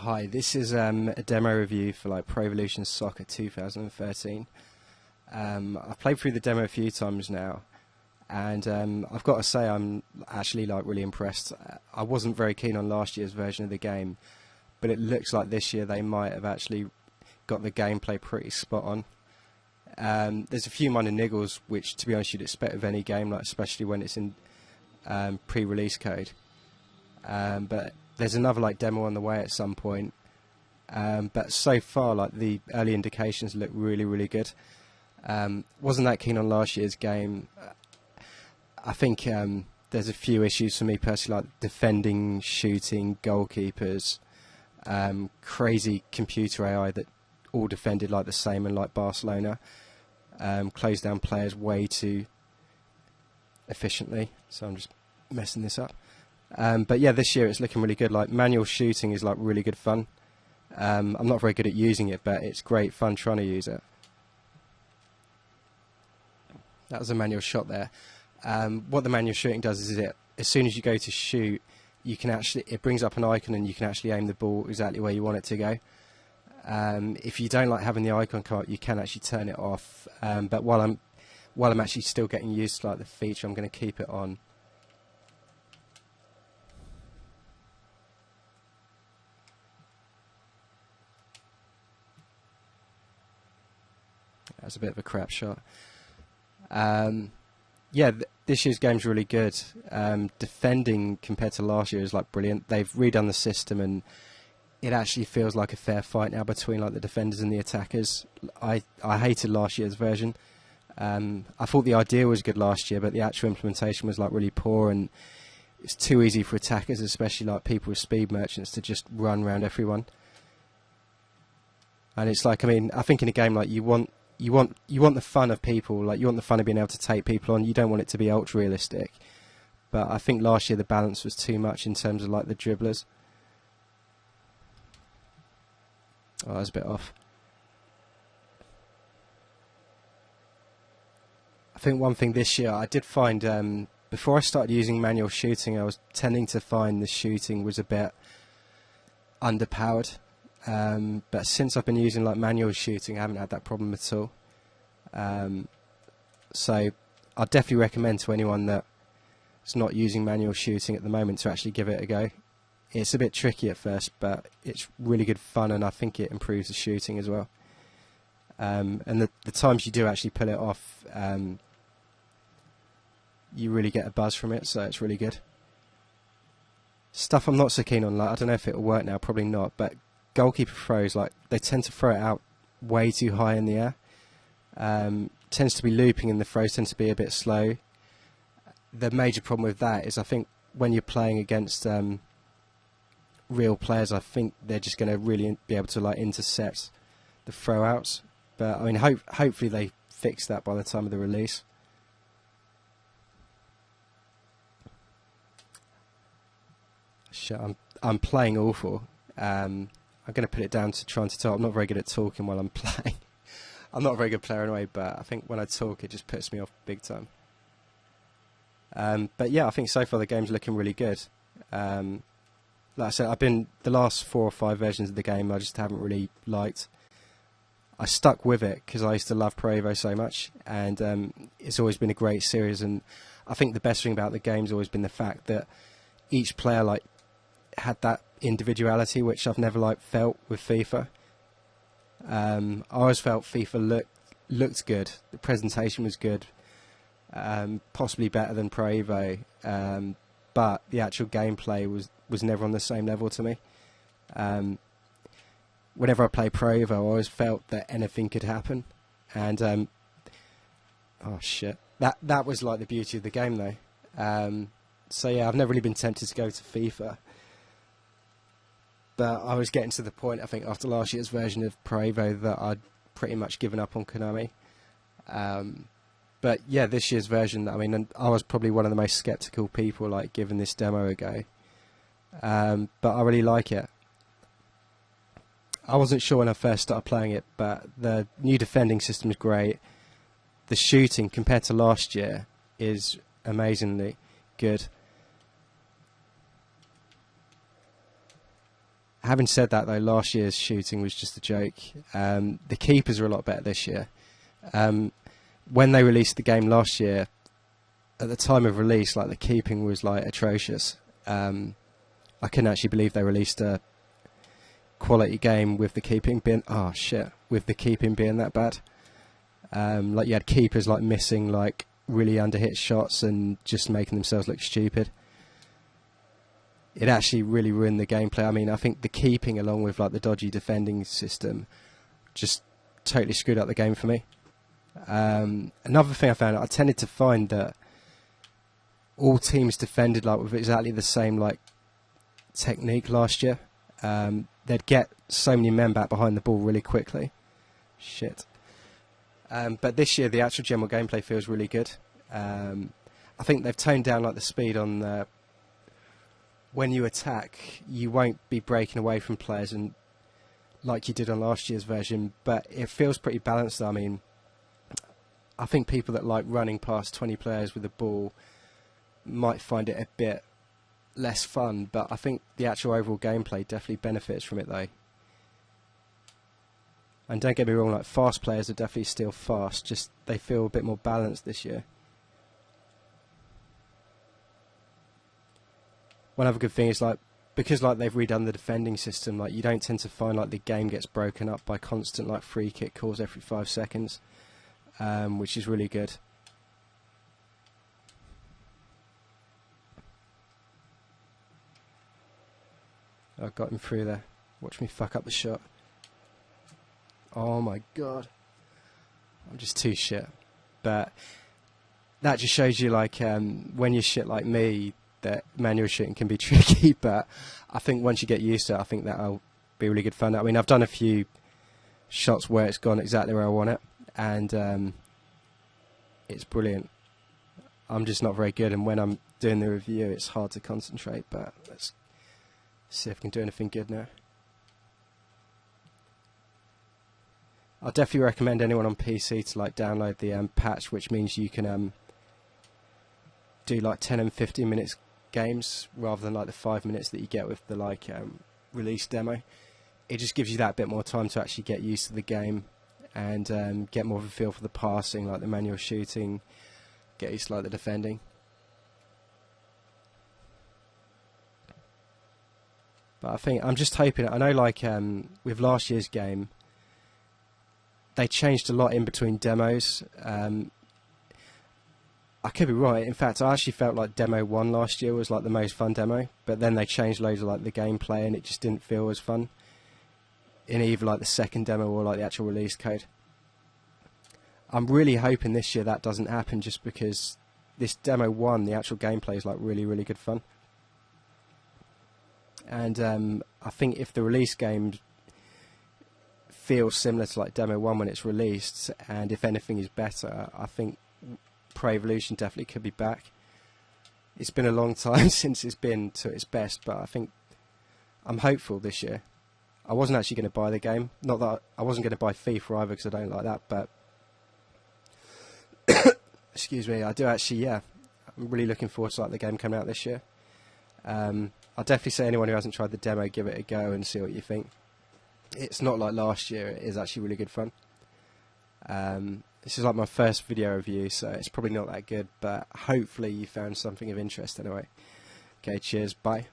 Hi, this is a demo review for like Pro Evolution Soccer 2013. I've played through the demo a few times now, and I've got to say I'm actually like really impressed. I wasn't very keen on last year's version of the game, but it looks like this year they might have actually got the gameplay pretty spot on. There's a few minor niggles which, to be honest, you'd expect of any game, like especially when it's in pre-release code. But there's another like demo on the way at some point. But so far, like the early indications look really good. Wasn't that keen on last year's game. I think there's a few issues for me personally, like defending, shooting, goalkeepers, crazy computer AI that all defended like the same, and like Barcelona closed down players way too efficiently. So I'm just messing this up. But yeah, this year it's looking really good. Like manual shooting is like really good fun. I'm not very good at using it, but it's great fun trying to use it. That was a manual shot there. What the manual shooting does is as soon as you go to shoot, you can it brings up an icon and you can actually aim the ball exactly where you want it to go. If you don't like having the icon come up, you can actually turn it off. But while I'm actually still getting used to like the feature, I'm going to keep it on. That's a bit of a crap shot. Yeah, this year's game's really good. Defending compared to last year is like brilliant. They've redone the system and it actually feels like a fair fight now between like the defenders and the attackers. I hated last year's version. I thought the idea was good last year, but the actual implementation was like really poor, and it's too easy for attackers, especially like people with speed merchants, to just run around everyone. And it's like, I mean, I think in a game like you want the fun of people, like you want the fun of being able to take people on. You don't want it to be ultra realistic. But I think last year the balance was too much in terms of like the dribblers. Oh, that was a bit off. I think one thing this year I did find, before I started using manual shooting, I was tending to find the shooting was a bit underpowered. But since I've been using like manual shooting, I haven't had that problem at all. So I'd definitely recommend to anyone that's not using manual shooting at the moment to actually give it a go. It's a bit tricky at first, but it's really good fun, and I think it improves the shooting as well. And the times you do actually pull it off, you really get a buzz from it, so it's really good. Stuff I'm not so keen on, like I don't know if it'll work now, probably not, but goalkeeper throws, like they tend to throw it out way too high in the air. Tends to be looping and the throws tend to be a bit slow. The major problem with that is I think when you're playing against real players, I think they're just going to really be able to like intercept the throw outs. But I mean, hopefully they fix that by the time of the release. Shit, I'm playing awful. I'm going to put it down to trying to talk. I'm not very good at talking while I'm playing. I'm not a very good player anyway, but I think when I talk it just puts me off big time. But yeah, I think so far the game's looking really good. Like I said, the last 4 or 5 versions of the game I just haven't really liked. I stuck with it because I used to love Pro Evo so much, and it's always been a great series. And I think the best thing about the game's always been the fact that each player like had that individuality, which I've never like felt with FIFA. I always felt FIFA looked good. The presentation was good, possibly better than Pro Evo, but the actual gameplay was never on the same level to me. Whenever I play Pro Evo, I always felt that anything could happen, and oh shit, that was like the beauty of the game though. So yeah, I've never really been tempted to go to FIFA. But I was getting to the point, I think, after last year's version of Pro Evo that I'd pretty much given up on Konami. But yeah, this year's version, I mean, I was probably one of the most sceptical people, like, giving this demo a go. But I really like it. I wasn't sure when I first started playing it, but the new defending system is great. The shooting, compared to last year, is amazingly good. Having said that, though, last year's shooting was just a joke. The keepers are a lot better this year. When they released the game last year, at the time of release, like the keeping was like atrocious. I couldn't actually believe they released a quality game with the keeping being with the keeping being that bad. Like you had keepers like missing like really underhit shots and just making themselves look stupid. It actually really ruined the gameplay. I mean, I think the keeping along with like the dodgy defending system just totally screwed up the game for me. Another thing I found, I tended to find that all teams defended like with exactly the same like technique last year. They'd get so many men back behind the ball really quickly. Shit. But this year the actual general gameplay feels really good. I think they've toned down like the speed on the when you attack, you won't be breaking away from players and like you did on last year's version, but it feels pretty balanced. I mean, I think people that like running past 20 players with the ball might find it a bit less fun, but I think the actual overall gameplay definitely benefits from it though. And don't get me wrong, like fast players are definitely still fast, just they feel a bit more balanced this year. One other good thing is like because like they've redone the defending system, like you don't tend to find like the game gets broken up by constant like free kick calls every 5 seconds, which is really good. I got him through there. Watch me fuck up the shot. Oh my god, I'm just too shit. But that just shows you like when you're shit like me, that manual shooting can be tricky, but I think once you get used to it, I think that'll be really good fun. I mean, I've done a few shots where it's gone exactly where I want it, and it's brilliant. I'm just not very good, and when I'm doing the review, it's hard to concentrate, but let's see if I can do anything good now. I'll definitely recommend anyone on PC to like download the patch, which means you can do like 10 and 15 minutes games rather than like the 5 minutes that you get with the like release demo. It just gives you that bit more time to actually get used to the game and get more of a feel for the passing, like the manual shooting, get used to like the defending. But I think I'm just hoping, I know like with last year's game they changed a lot in between demos. I could be right. In fact, I actually felt like Demo 1 last year was like the most fun demo, but then they changed loads of like the gameplay and it just didn't feel as fun in either like the second demo or like the actual release code. I'm really hoping this year that doesn't happen, just because this Demo 1, the actual gameplay is like really, really good fun. And I think if the release game feels similar to like Demo 1 when it's released, and if anything is better, I think Pro Evolution definitely could be back. It's been a long time since it's been to its best, but I think I'm hopeful this year. I wasn't actually going to buy the game. Not that I wasn't going to buy FIFA either, because I don't like that, but excuse me, I do actually, yeah. I'm really looking forward to like the game coming out this year. I'll definitely say anyone who hasn't tried the demo, give it a go and see what you think. It's not like last year, it is actually really good fun. This is like my first video review, so it's probably not that good, but hopefully you found something of interest anyway. Okay, cheers, bye.